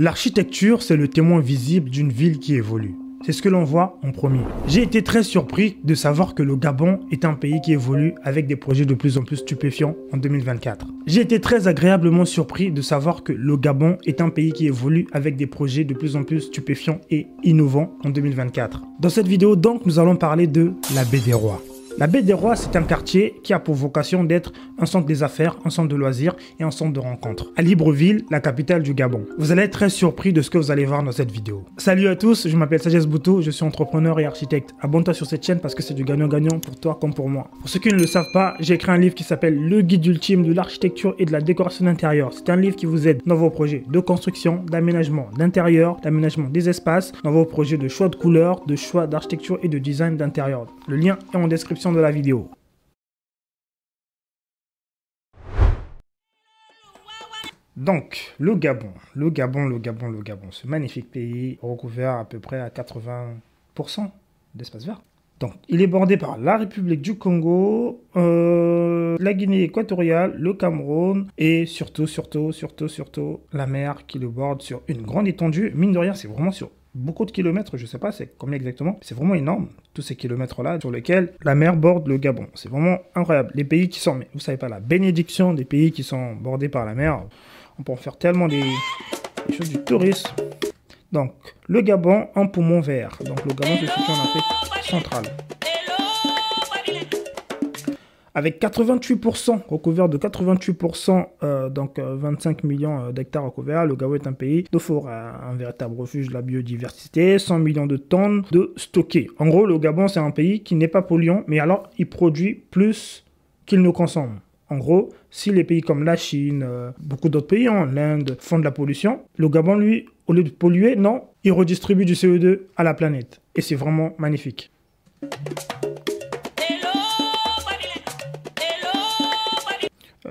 L'architecture, c'est le témoin visible d'une ville qui évolue. C'est ce que l'on voit en premier. J'ai été très surpris de savoir que le Gabon est un pays qui évolue avec des projets de plus en plus stupéfiants en 2024. J'ai été très agréablement surpris de savoir que le Gabon est un pays qui évolue avec des projets de plus en plus stupéfiants et innovants en 2024. Dans cette vidéo donc, nous allons parler de la Baie des Rois. La Baie des Rois, c'est un quartier qui a pour vocation d'être un centre des affaires, un centre de loisirs et un centre de rencontres. À Libreville, la capitale du Gabon. Vous allez être très surpris de ce que vous allez voir dans cette vidéo. Salut à tous, je m'appelle Sagesse Boutou, je suis entrepreneur et architecte. Abonne-toi sur cette chaîne parce que c'est du gagnant-gagnant pour toi comme pour moi. Pour ceux qui ne le savent pas, j'ai écrit un livre qui s'appelle Le guide ultime de l'architecture et de la décoration d'intérieur. C'est un livre qui vous aide dans vos projets de construction, d'aménagement d'intérieur, d'aménagement des espaces, dans vos projets de choix de couleurs, de choix d'architecture et de design d'intérieur. Le lien est en description de la vidéo. Donc, le Gabon, ce magnifique pays recouvert à peu près à 80% d'espace vert. Donc, il est bordé par la République du Congo, la Guinée équatoriale, le Cameroun et surtout, la mer qui le borde sur une grande étendue. Mine de rien, c'est vraiment sur beaucoup de kilomètres, je sais pas c'est combien exactement, c'est vraiment énorme, tous ces kilomètres-là sur lesquels la mer borde le Gabon. C'est vraiment incroyable. Les pays qui sont, mais vous savez pas, la bénédiction des pays qui sont bordés par la mer, on peut en faire tellement des choses du tourisme. Donc, le Gabon en poumon vert. Donc, le Gabon se situe en Afrique centrale. Avec 88% recouvert de 88%, donc 25 millions d'hectares recouverts, le Gabon est un pays de forêt, un véritable refuge de la biodiversité, 100 millions de tonnes de stockés. En gros, le Gabon, c'est un pays qui n'est pas polluant, mais alors il produit plus qu'il ne consomme. En gros, si les pays comme la Chine, beaucoup d'autres pays, l'Inde, font de la pollution, le Gabon, lui, au lieu de polluer, non, il redistribue du CO2 à la planète. Et c'est vraiment magnifique.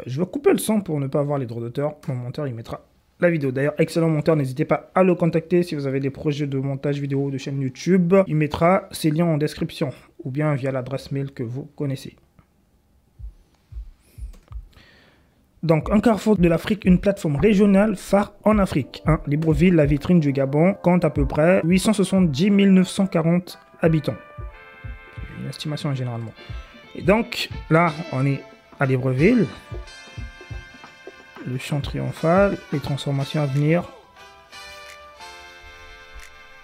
Je vais couper le son pour ne pas avoir les droits d'auteur. Mon monteur, il mettra la vidéo. D'ailleurs, excellent monteur, n'hésitez pas à le contacter si vous avez des projets de montage vidéo de chaîne YouTube. Il mettra ses liens en description ou bien via l'adresse mail que vous connaissez. Donc, un carrefour de l'Afrique, une plateforme régionale phare en Afrique. Libreville, la vitrine du Gabon, compte à peu près 870 940 habitants. Une estimation généralement. Et donc, là, on est à Libreville. Le champ triomphal, les transformations à venir.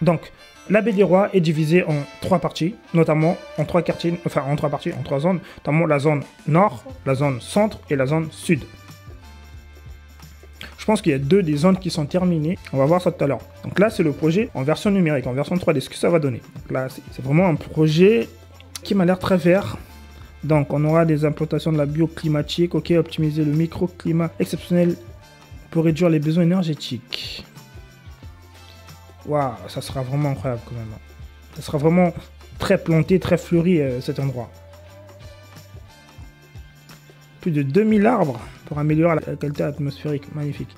Donc, la Baie des Rois est divisée en trois parties, notamment en trois quartiers, enfin en trois parties, en trois zones, notamment la zone nord, la zone centre et la zone sud. Je pense qu'il y a deux des zones qui sont terminées. On va voir ça tout à l'heure. Donc là, c'est le projet en version numérique, en version 3D, ce que ça va donner. Donc là, c'est vraiment un projet qui m'a l'air très vert. Donc, on aura des implantations de la bioclimatique, ok, optimiser le microclimat exceptionnel pour réduire les besoins énergétiques. Waouh, ça sera vraiment incroyable quand même. Ça sera vraiment très planté, très fleuri cet endroit. Plus de 2000 arbres pour améliorer la qualité atmosphérique, magnifique.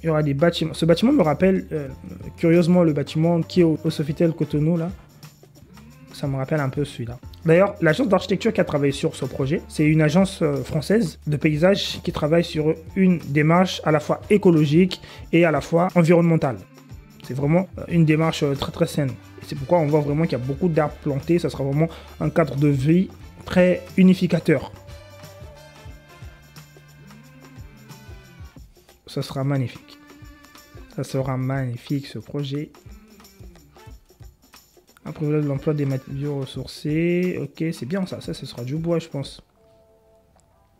Il y aura des bâtiments. Ce bâtiment me rappelle curieusement le bâtiment qui est au Sofitel Cotonou là. Ça me rappelle un peu celui-là. D'ailleurs, l'agence d'architecture qui a travaillé sur ce projet, c'est une agence française de paysage qui travaille sur une démarche à la fois écologique et à la fois environnementale. C'est vraiment une démarche très saine. C'est pourquoi on voit vraiment qu'il y a beaucoup d'arbres plantés. Ça sera vraiment un cadre de vie très unificateur. Ça sera magnifique. Ça sera magnifique ce projet. Un privilège de l'emploi des matériaux ressourcés. Ok, c'est bien ça. Ça, ce sera du bois, je pense.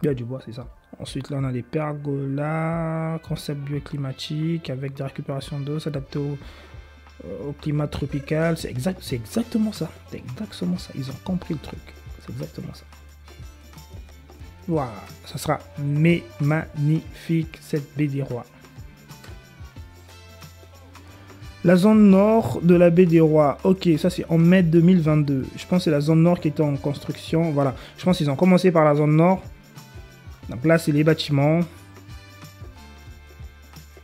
Il y a du bois, c'est ça. Ensuite, là, on a des pergolas. Concept bioclimatique avec des récupérations d'eau. S'adapter au climat tropical. C'est exactement ça. C'est exactement ça. Ils ont compris le truc. C'est exactement ça. Waouh, ça sera magnifique, cette Baie des Rois. La zone nord de la Baie des Rois. Ok, ça c'est en mai 2022. Je pense que c'est la zone nord qui était en construction. Voilà, je pense qu'ils ont commencé par la zone nord. Donc là, c'est les bâtiments.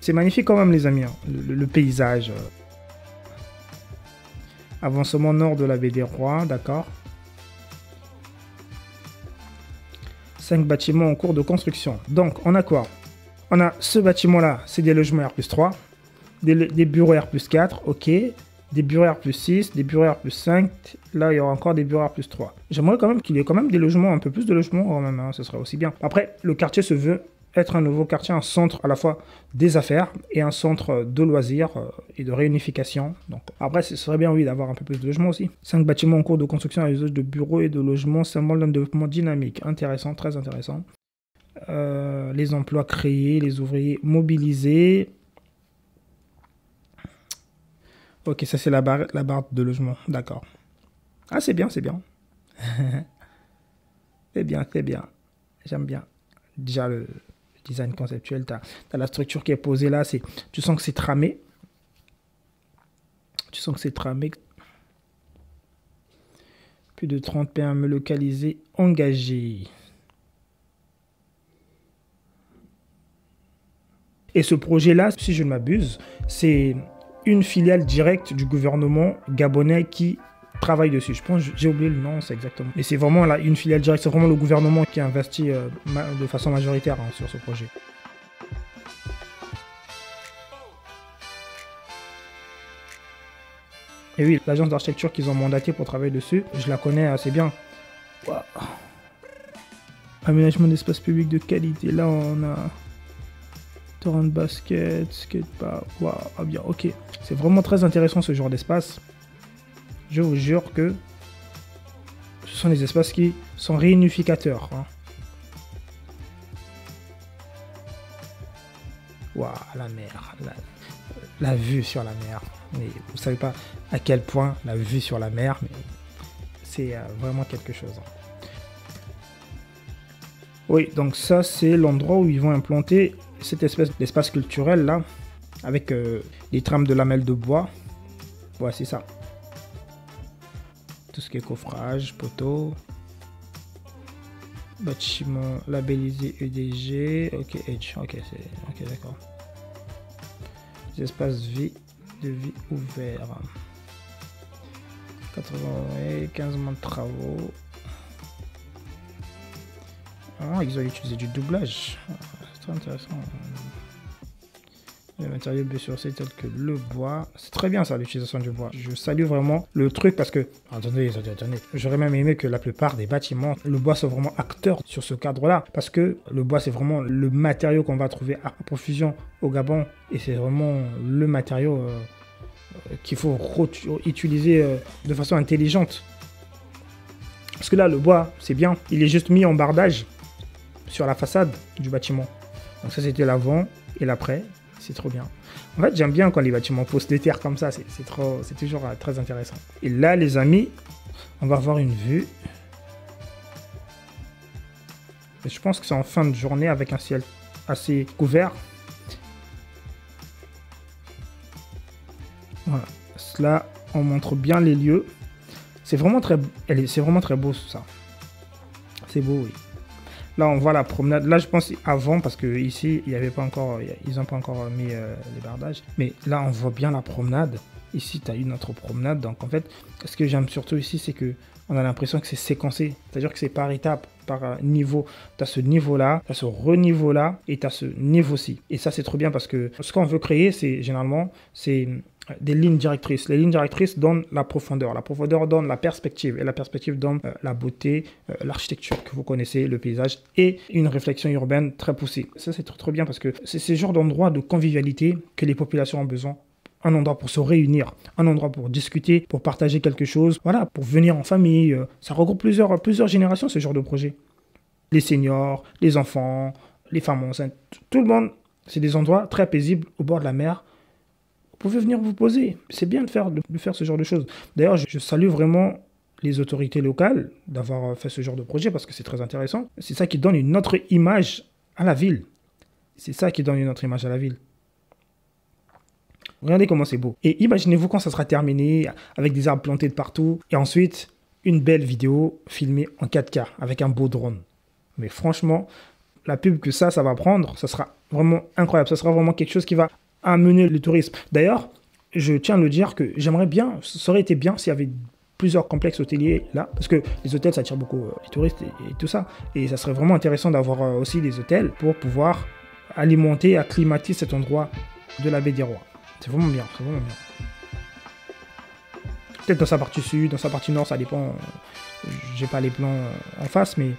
C'est magnifique quand même, les amis. Le paysage. Avancement nord de la Baie des Rois, d'accord. 5 bâtiments en cours de construction. Donc, on a quoi? On a ce bâtiment-là, c'est des logements R+3, des bureaux R+4, ok. Des bureaux R+6, des bureaux R+5. Là, il y aura encore des bureaux R+3. J'aimerais quand même qu'il y ait quand même des logements, un peu plus de logements quand même, hein, ce serait aussi bien. Après, le quartier se veut être un nouveau quartier, un centre à la fois des affaires et un centre de loisirs et de réunification. Donc, après, ce serait bien, oui, d'avoir un peu plus de logements aussi. 5 bâtiments en cours de construction à l'usage de bureaux et de logements, symbole d'un développement dynamique. Intéressant, très intéressant. Les emplois créés, les ouvriers mobilisés. Ok, ça c'est la barre de logement, d'accord. Ah, c'est bien, c'est bien. C'est bien, c'est bien. J'aime bien. Déjà, le design conceptuel, tu as la structure qui est posée là, tu sens que c'est tramé. Tu sens que c'est tramé. Plus de 30 PME localisés, engagés. Et ce projet-là, si je ne m'abuse, c'est une filiale directe du gouvernement gabonais qui travaille dessus. Je pense, j'ai oublié le nom, c'est exactement. Et c'est vraiment là, une filiale directe, c'est vraiment le gouvernement qui a investi de façon majoritaire sur ce projet. Et oui, l'agence d'architecture qu'ils ont mandaté pour travailler dessus, je la connais assez bien. Wow. Aménagement d'espace public de qualité. Là, on a terrain de basket, skatepark. Waouh, ah bien, ok. C'est vraiment très intéressant ce genre d'espace. Je vous jure que ce sont des espaces qui sont réunificateurs. Hein. Waouh, la mer. La vue sur la mer. Mais vous ne savez pas à quel point la vue sur la mer, mais c'est vraiment quelque chose. Oui, donc ça, c'est l'endroit où ils vont implanter cette espèce d'espace culturel là, avec les trames de lamelles de bois. Ouais, c'est ça. Tout ce qui est coffrage, poteau, bâtiment labellisé EDG, ok, Edge, ok, ok, d'accord. Des espaces de vie ouverts. 80, 15 mois de travaux. Ah, ils ont utilisé du doublage. C'est très intéressant. Les matériaux biosourcés tels que le bois. C'est très bien ça, l'utilisation du bois. Je salue vraiment le truc parce que... Attendez. J'aurais même aimé que la plupart des bâtiments, le bois soit vraiment acteur sur ce cadre-là. Parce que le bois, c'est vraiment le matériau qu'on va trouver à profusion au Gabon. Et c'est vraiment le matériau qu'il faut utiliser de façon intelligente. Parce que là, le bois, c'est bien. Il est juste mis en bardage sur la façade du bâtiment. Donc ça, c'était l'avant et l'après. C'est trop bien. En fait, j'aime bien quand les bâtiments posent des terres comme ça. C'est toujours très intéressant. Et là, les amis, on va avoir une vue. Et je pense que c'est en fin de journée avec un ciel assez couvert. Voilà. Là, on montre bien les lieux. C'est vraiment très beau ça. C'est beau, oui. Là, on voit la promenade. Là, je pense avant, parce que ici, il y avait pas encore, ils n'ont pas encore mis les bardages. Mais là, on voit bien la promenade. Ici, tu as une autre promenade. Donc, en fait, ce que j'aime surtout ici, c'est que on a l'impression que c'est séquencé. C'est-à-dire que c'est par étape, par niveau. Tu as ce niveau-là, tu as ce reniveau-là, et tu as ce niveau-ci. Et ça, c'est trop bien parce que ce qu'on veut créer, c'est généralement, c'est des lignes directrices. Les lignes directrices donnent la profondeur. La profondeur donne la perspective. Et la perspective donne la beauté, l'architecture que vous connaissez, le paysage et une réflexion urbaine très poussée. Ça, c'est trop bien parce que c'est ce genre d'endroit de convivialité que les populations ont besoin. Un endroit pour se réunir, un endroit pour discuter, pour partager quelque chose. Voilà, pour venir en famille. Ça regroupe plusieurs générations, ce genre de projet. Les seniors, les enfants, les femmes enceintes, tout le monde. C'est des endroits très paisibles au bord de la mer. Vous pouvez venir vous poser. C'est bien de faire ce genre de choses. D'ailleurs, je salue vraiment les autorités locales d'avoir fait ce genre de projet parce que c'est très intéressant. C'est ça qui donne une autre image à la ville. C'est ça qui donne une autre image à la ville. Regardez comment c'est beau. Et imaginez-vous quand ça sera terminé avec des arbres plantés de partout et ensuite une belle vidéo filmée en 4K avec un beau drone. Mais franchement, la pub que ça va prendre, ça sera vraiment incroyable. Ça sera vraiment quelque chose qui va amener le tourisme. D'ailleurs, je tiens à le dire que j'aimerais bien, ça aurait été bien s'il y avait plusieurs complexes hôteliers là, parce que les hôtels, ça attire beaucoup les touristes et tout ça. Et ça serait vraiment intéressant d'avoir aussi des hôtels pour pouvoir alimenter, acclimater cet endroit de la baie des Rois. C'est vraiment bien, c'est vraiment bien. Peut-être dans sa partie sud, dans sa partie nord, ça dépend. J'ai pas les plans en face, mais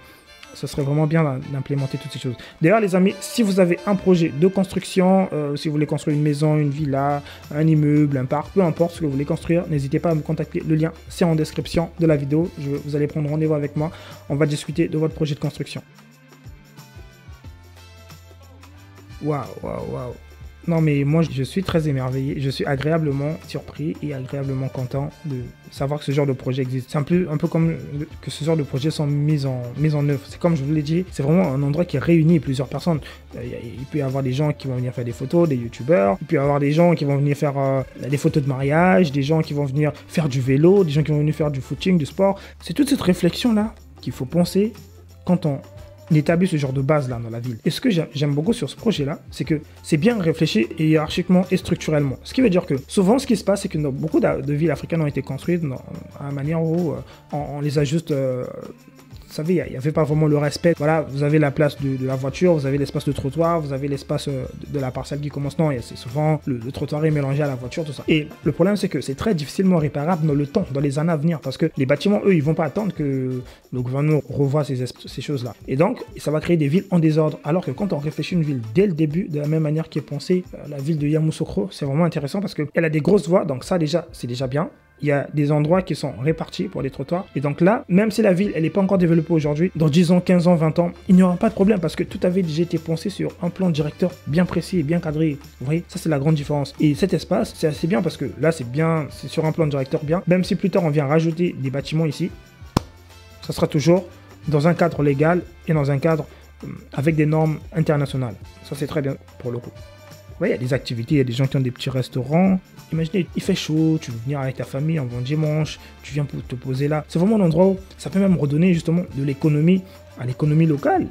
ce serait vraiment bien d'implémenter toutes ces choses. D'ailleurs, les amis, si vous avez un projet de construction, si vous voulez construire une maison, une villa, un immeuble, un parc, peu importe ce que vous voulez construire, n'hésitez pas à me contacter. Le lien, c'est en description de la vidéo. Vous allez prendre rendez-vous avec moi. On va discuter de votre projet de construction. Waouh, waouh, waouh. Non, mais moi, je suis très émerveillé. Je suis agréablement surpris et agréablement content de savoir que ce genre de projet existe. C'est un peu comme que ce genre de projets sont mis en œuvre. C'est comme je vous l'ai dit, c'est vraiment un endroit qui réunit plusieurs personnes. Il peut y avoir des gens qui vont venir faire des photos, des youtubeurs. Il peut y avoir des gens qui vont venir faire des photos de mariage, des gens qui vont venir faire du vélo, des gens qui vont venir faire du footing, du sport. C'est toute cette réflexion-là qu'il faut penser quand on établit ce genre de base là dans la ville. Et ce que j'aime beaucoup sur ce projet là, c'est que c'est bien réfléchi et hiérarchiquement et structurellement. Ce qui veut dire que souvent ce qui se passe, c'est que beaucoup de villes africaines ont été construites à la manière où on les a juste vous savez, il n'y avait pas vraiment le respect. Voilà, vous avez la place de la voiture, vous avez l'espace de trottoir, vous avez l'espace de la parcelle qui commence. Non, c'est souvent le trottoir est mélangé à la voiture, tout ça. Et le problème, c'est que c'est très difficilement réparable dans le temps, dans les années à venir. Parce que les bâtiments, eux, ils vont pas attendre que le gouvernement revoie ces choses-là. Et donc, ça va créer des villes en désordre. Alors que quand on réfléchit une ville dès le début, de la même manière qu'est pensée la ville de Yamoussoukro, c'est vraiment intéressant parce qu'elle a des grosses voies. Donc ça, déjà, c'est déjà bien. Il y a des endroits qui sont répartis pour les trottoirs. Et donc là, même si la ville, elle n'est pas encore développée aujourd'hui, dans 10 ans, 15 ans, 20 ans, il n'y aura pas de problème parce que tout avait déjà été pensé sur un plan directeur bien précis et bien cadré. Vous voyez, ça c'est la grande différence. Et cet espace, c'est assez bien parce que là, c'est sur un plan directeur bien. Même si plus tard, on vient rajouter des bâtiments ici, ça sera toujours dans un cadre légal et dans un cadre avec des normes internationales. Ça, c'est très bien pour le coup. Ouais, il y a des activités, il y a des gens qui ont des petits restaurants. Imaginez, il fait chaud, tu veux venir avec ta famille un bon dimanche, tu viens pour te poser là. C'est vraiment un endroit où ça peut même redonner justement de l'économie à l'économie locale.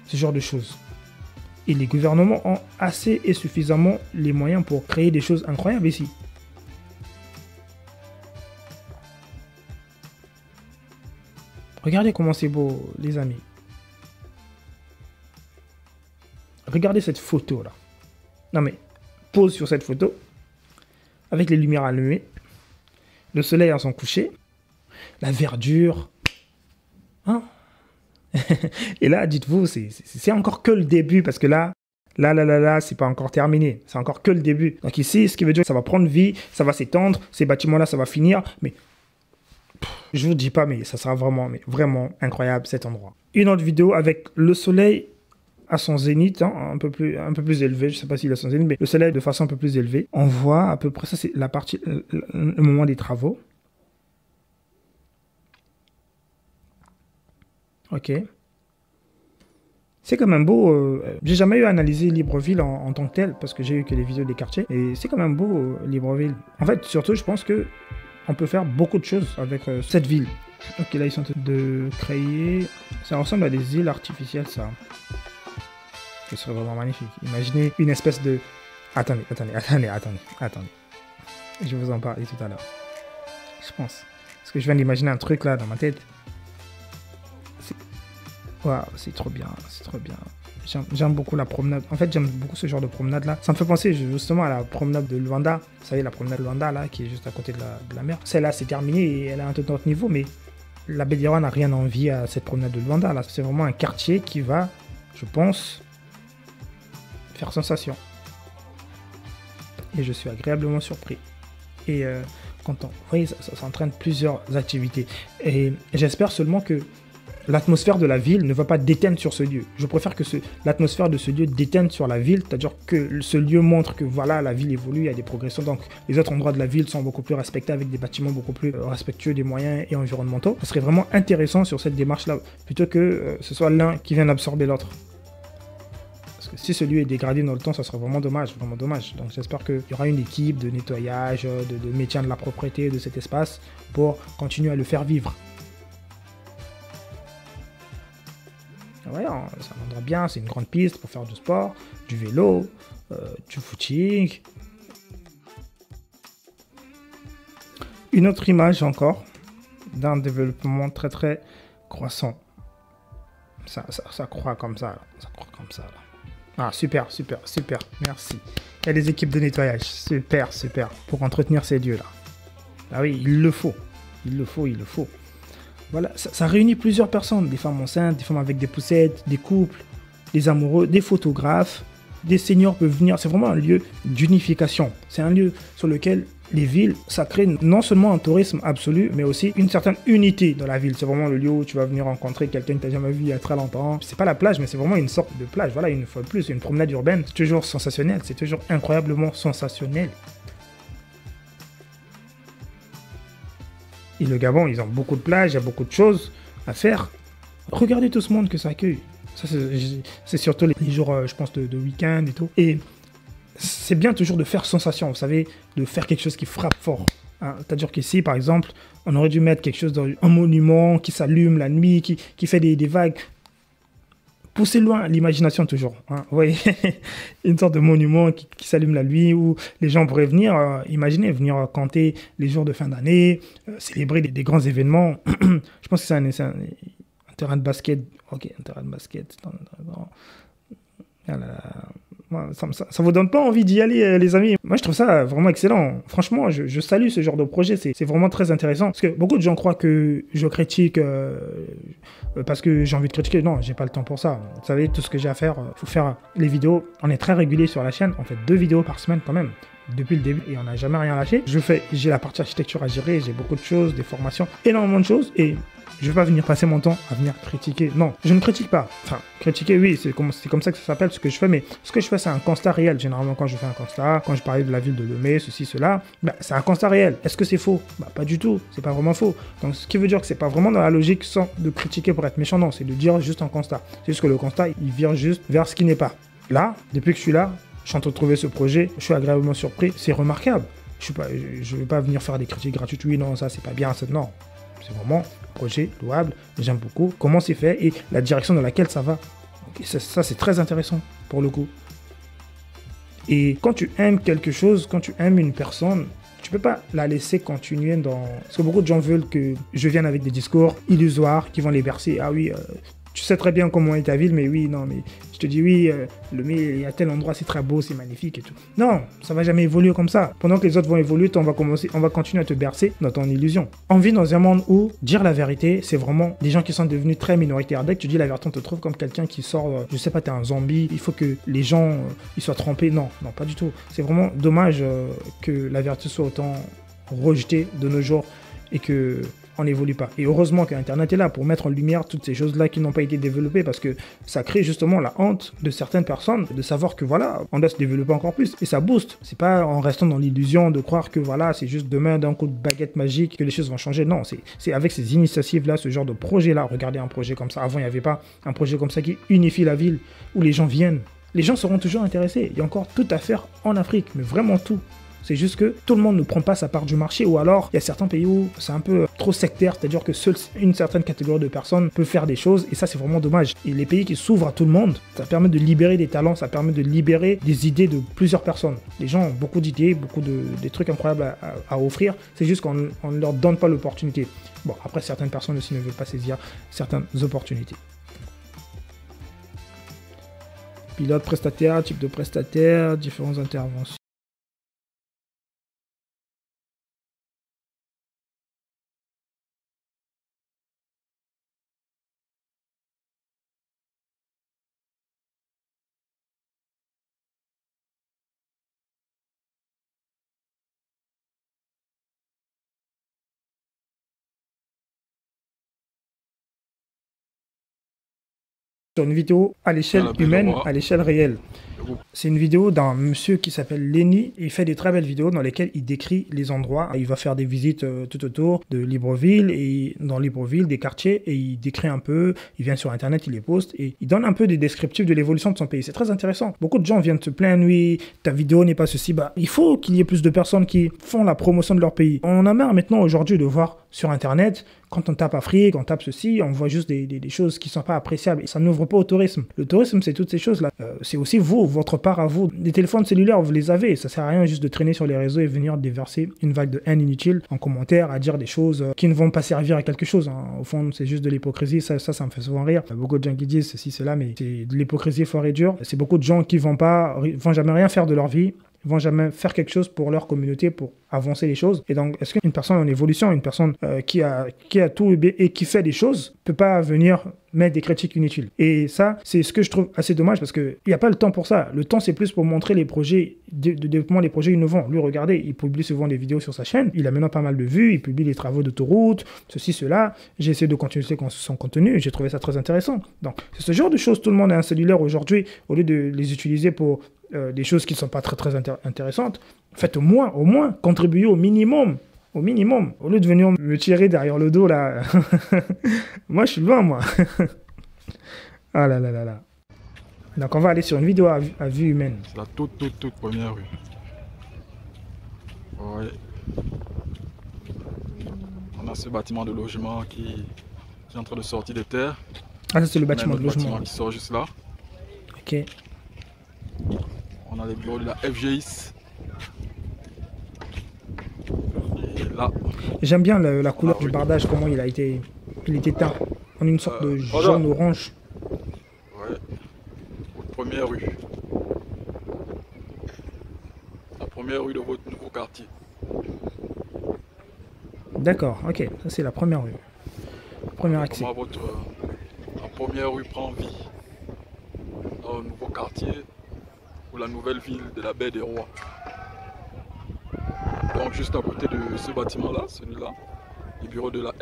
Ce genre de choses. Et les gouvernements ont assez et suffisamment les moyens pour créer des choses incroyables ici. Regardez comment c'est beau, les amis. Regardez cette photo là. Non mais, pose sur cette photo, avec les lumières allumées, le soleil à son coucher, la verdure. Hein. Et là, dites-vous, c'est encore que le début, parce que là, c'est pas encore terminé. C'est encore que le début. Donc ici, ce qui veut dire que ça va prendre vie, ça va s'étendre, ces bâtiments-là, ça va finir, mais je vous dis pas, mais ça sera vraiment incroyable cet endroit. Une autre vidéo avec le soleil à son zénith, hein, un peu plus élevé, je sais pas s'il a son zénith, mais le soleil de façon un peu plus élevée. On voit à peu près, ça c'est la partie, le moment des travaux. Ok. C'est quand même beau, j'ai jamais eu à analyser Libreville en tant que tel, parce que j'ai eu que les vidéos des quartiers, et c'est quand même beau Libreville. En fait, surtout, je pense que on peut faire beaucoup de choses avec cette ville. Ok, là ils sont en train de créer, ça ressemble à des îles artificielles ça. Ce serait vraiment magnifique. Imaginez une espèce de... Attendez. Je vais vous en parler tout à l'heure. Je pense. Parce que je viens d'imaginer un truc là dans ma tête. Waouh, c'est trop bien, c'est trop bien. J'aime beaucoup la promenade. En fait, j'aime beaucoup ce genre de promenade là. Ça me fait penser justement à la promenade de Luanda. Vous savez, la promenade de Luanda là, qui est juste à côté de la mer. Celle-là, c'est terminé et elle a un tout autre niveau, mais la baie des Rois n'a rien envie à cette promenade de Luanda là. C'est vraiment un quartier qui va, je pense, faire sensation. Et je suis agréablement surpris. Et content. Vous voyez, ça entraîne plusieurs activités. Et j'espère seulement que l'atmosphère de la ville ne va pas déteindre sur ce lieu. Je préfère que l'atmosphère de ce lieu déteigne sur la ville, c'est-à-dire que ce lieu montre que voilà, la ville évolue, il y a des progressions. Donc les autres endroits de la ville sont beaucoup plus respectés avec des bâtiments beaucoup plus respectueux des moyens et environnementaux. Ce serait vraiment intéressant sur cette démarche-là, plutôt que ce soit l'un qui vienne absorber l'autre. Parce que si ce lieu est dégradé dans le temps, ça serait vraiment dommage, vraiment dommage. Donc j'espère qu'il y aura une équipe de nettoyage, de maintien de la propriété de cet espace pour continuer à le faire vivre. Ouais, ça rendra bien, c'est une grande piste pour faire du sport, du vélo, du footing. Une autre image encore d'un développement très très croissant. Ça croît comme ça, là. Ça croît comme ça, là. Ah, super, super, super. Merci. Il y a des équipes de nettoyage. Super, super. Pour entretenir ces lieux-là. Ah oui, il le faut. Il le faut, il le faut. Voilà, ça réunit plusieurs personnes. Des femmes enceintes, des femmes avec des poussettes, des couples, des amoureux, des photographes. Des seniors peuvent venir. C'est vraiment un lieu d'unification. C'est un lieu sur lequel les villes, ça crée non seulement un tourisme absolu, mais aussi une certaine unité dans la ville. C'est vraiment le lieu où tu vas venir rencontrer quelqu'un que tu n'as jamais vu il y a très longtemps. C'est pas la plage, mais c'est vraiment une sorte de plage. Voilà, une fois de plus, une promenade urbaine. C'est toujours sensationnel. C'est toujours incroyablement sensationnel. Et le Gabon, ils ont beaucoup de plages, il y a beaucoup de choses à faire. Regardez tout ce monde que ça accueille. Ça, c'est surtout les jours, je pense, de week-end et tout. Et c'est bien toujours de faire sensation, vous savez, de faire quelque chose qui frappe fort. Hein. C'est-à-dire qu'ici, par exemple, on aurait dû mettre quelque chose dans un monument qui s'allume la nuit, qui fait des vagues. Poussez loin l'imagination toujours. Hein. Vous voyez, une sorte de monument qui s'allume la nuit où les gens pourraient venir, imaginez, venir compter les jours de fin d'année, célébrer des grands événements. Je pense que c'est un terrain de basket. Ok, un terrain de basket. Ça vous donne pas envie d'y aller, les amis? Moi, je trouve ça vraiment excellent. Franchement, je salue ce genre de projet. C'est vraiment très intéressant. Parce que beaucoup de gens croient que je critique parce que j'ai envie de critiquer. Non, j'ai pas le temps pour ça. Vous savez, tout ce que j'ai à faire, faut faire les vidéos. On est très régulier sur la chaîne. On fait 2 vidéos par semaine quand même. Depuis le début, et on n'a jamais rien lâché. J'ai la partie architecture à gérer, j'ai beaucoup de choses, des formations, énormément de choses, et je ne vais pas venir passer mon temps à venir critiquer. Non, je ne critique pas. Enfin, critiquer, oui, c'est comme ça que ça s'appelle ce que je fais, mais ce que je fais, c'est un constat réel. Généralement, quand je fais un constat, quand je parlais de la ville de Lemay, ceci, cela, c'est un constat réel. Est-ce que c'est faux? Pas du tout, c'est pas vraiment faux. Donc, ce qui veut dire que c'est pas vraiment dans la logique sans de critiquer pour être méchant, non, c'est de dire juste un constat. C'est juste que le constat, il vire juste vers ce qui n'est pas. Là, depuis que je suis là, je suis en train de trouver ce projet, je suis agréablement surpris, c'est remarquable. Je ne vais pas venir faire des critiques gratuites, oui, non, ça c'est pas bien, ça, non. C'est vraiment un projet louable, j'aime beaucoup comment c'est fait et la direction dans laquelle ça va. Et ça c'est très intéressant pour le coup. Et quand tu aimes quelque chose, quand tu aimes une personne, tu peux pas la laisser continuer dans... Parce que beaucoup de gens veulent que je vienne avec des discours illusoires qui vont les bercer. Ah oui, tu sais très bien comment est ta ville, mais oui, non, mais je te dis oui, il y a tel endroit, c'est très beau, c'est magnifique et tout. Non, ça va jamais évoluer comme ça. Pendant que les autres vont évoluer, on va continuer à te bercer dans ton illusion. On vit dans un monde où dire la vérité, c'est vraiment des gens qui sont devenus très minoritaires. Dès que tu dis la vérité, on te trouve comme quelqu'un qui sort, je sais pas, t'es un zombie, il faut que les gens ils soient trompés. Non, non, pas du tout. C'est vraiment dommage que la vérité soit autant rejetée de nos jours et que on n'évolue pas. Et heureusement qu'Internet est là pour mettre en lumière toutes ces choses-là qui n'ont pas été développées parce que ça crée justement la honte de certaines personnes de savoir que voilà, on doit se développer encore plus. Et ça booste. C'est pas en restant dans l'illusion de croire que voilà, c'est juste demain d'un coup de baguette magique que les choses vont changer. Non, c'est avec ces initiatives-là, ce genre de projet-là. Regardez un projet comme ça. Avant, il n'y avait pas un projet comme ça qui unifie la ville où les gens viennent. Les gens seront toujours intéressés. Il y a encore tout à faire en Afrique, mais vraiment tout. C'est juste que tout le monde ne prend pas sa part du marché ou alors il y a certains pays où c'est un peu trop sectaire, c'est-à-dire que seule une certaine catégorie de personnes peut faire des choses et ça c'est vraiment dommage. Et les pays qui s'ouvrent à tout le monde, ça permet de libérer des talents, ça permet de libérer des idées de plusieurs personnes. Les gens ont beaucoup d'idées, des trucs incroyables à offrir, c'est juste qu'on ne leur donne pas l'opportunité. Bon, après certaines personnes aussi ne veulent pas saisir certaines opportunités. Pilote, prestataire, type de prestataire, différentes interventions. Sur une vidéo à l'échelle humaine, à l'échelle réelle. C'est une vidéo d'un monsieur qui s'appelle Lenny. Il fait des très belles vidéos dans lesquelles il décrit les endroits. Il va faire des visites tout autour de Libreville et dans Libreville, des quartiers, et il décrit un peu, il vient sur internet, il les poste et il donne un peu des descriptifs de l'évolution de son pays. C'est très intéressant. Beaucoup de gens viennent te plaindre, oui, ta vidéo n'est pas ceci. Il faut qu'il y ait plus de personnes qui font la promotion de leur pays. On en a marre maintenant aujourd'hui de voir sur Internet, quand on tape Afrique, on tape ceci, on voit juste des choses qui ne sont pas appréciables. Et ça n'ouvre pas au tourisme. Le tourisme, c'est toutes ces choses-là. C'est aussi vous, votre part à vous. Les téléphones cellulaires, vous les avez. Ça ne sert à rien juste de traîner sur les réseaux et venir déverser une vague de haine inutile en commentaire, à dire des choses qui ne vont pas servir à quelque chose. Hein. Au fond, c'est juste de l'hypocrisie. Ça me fait souvent rire. Il y a beaucoup de gens qui disent ceci, cela, mais c'est de l'hypocrisie fort et dur. C'est beaucoup de gens qui vont jamais rien faire de leur vie. Ils vont jamais faire quelque chose pour leur communauté, pour avancer les choses. Et donc, est-ce qu'une personne en évolution, une personne qui a tout et qui fait des choses, peut pas venir mettre des critiques inutiles? Et ça, c'est ce que je trouve assez dommage parce qu'il n'y a pas le temps pour ça. Le temps, c'est plus pour montrer les projets de développement, les projets innovants. Lui, regardez, il publie souvent des vidéos sur sa chaîne. Il a maintenant pas mal de vues. Il publie les travaux d'autoroute, ceci, cela. J'ai essayé de continuer son contenu. J'ai trouvé ça très intéressant. Donc, c'est ce genre de choses. Tout le monde a un cellulaire aujourd'hui. Au lieu de les utiliser pour des choses qui ne sont pas très intéressantes, faites au moins, contribuez au minimum, au lieu de venir me tirer derrière le dos, là. Moi, je suis loin, moi. Ah là là là là. Donc, on va aller sur une vidéo à vue humaine. C'est la toute première rue. Ouais. On a ce bâtiment de logement qui est en train de sortir de terre. Ah, ça, c'est le bâtiment de logement. Bâtiment qui sort juste là. Ok. On a les bureaux de la FGIS. Et là. J'aime bien la couleur du bardage, comment il était teint. En une sorte de jaune-orange. Ouais. Première rue. La première rue de votre nouveau quartier. D'accord, ok. Ça, c'est la première rue. Premier accès. Comment la première rue prend vie dans le nouveau quartier ou la nouvelle ville de la Baie des Rois. Donc juste à côté de ce bâtiment-là, celui-là, les bureaux de la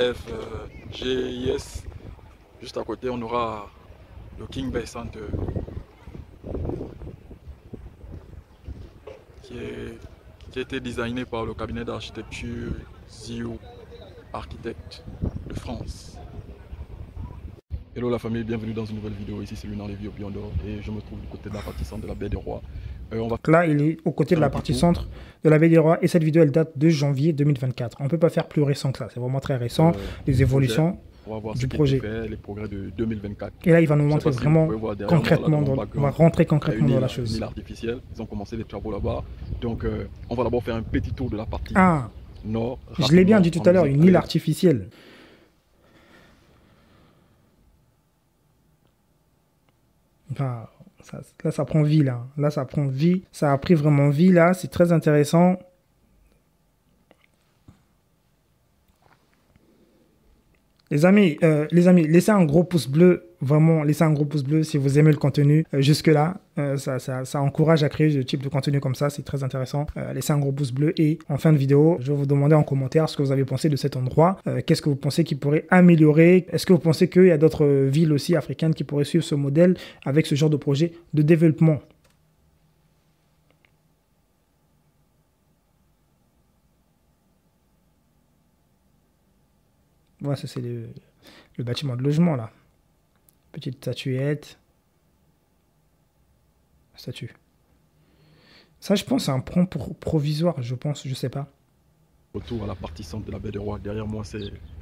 FGIS, juste à côté on aura le King Bay Center qui a été designé par le cabinet d'architecture ZIO Architecte de France. Hello la famille, bienvenue dans une nouvelle vidéo. Ici c'est Lunan Lévy au Biondor et je me trouve du côté de la partie centre de la Baie des Rois. Là, il est au côté de la partie centre de la Baie des Rois et cette vidéo elle date de janvier 2024. On ne peut pas faire plus récent que ça, c'est vraiment très récent. Les évolutions on va voir du projet. Les progrès de 2024. Et là, il va nous montrer vraiment concrètement, on va rentrer concrètement dans la chose. Une île artificielle, ils ont commencé les travaux là-bas. Donc on va d'abord faire un petit tour de la partie nord. Je l'ai bien dit tout à l'heure, une île artificielle. Enfin, là, ça prend vie, là. Là, ça prend vie. Ça a pris vraiment vie, là. C'est très intéressant. Les amis, laissez un gros pouce bleu. Vraiment, laissez un gros pouce bleu si vous aimez le contenu. Jusque-là, ça encourage à créer ce type de contenu comme ça. C'est très intéressant. Laissez un gros pouce bleu. Et en fin de vidéo, je vais vous demander en commentaire ce que vous avez pensé de cet endroit. Qu'est-ce que vous pensez qu'il pourrait améliorer? Est-ce que vous pensez qu'il y a d'autres villes aussi africaines qui pourraient suivre ce modèle avec ce genre de projet de développement? Voilà, ça c'est le bâtiment de logement là. Petite statuette. Statue. Ça, je pense, c'est un plan provisoire, je pense, je sais pas. Retour à la partie centre de la Baie des Rois. Derrière moi, c'est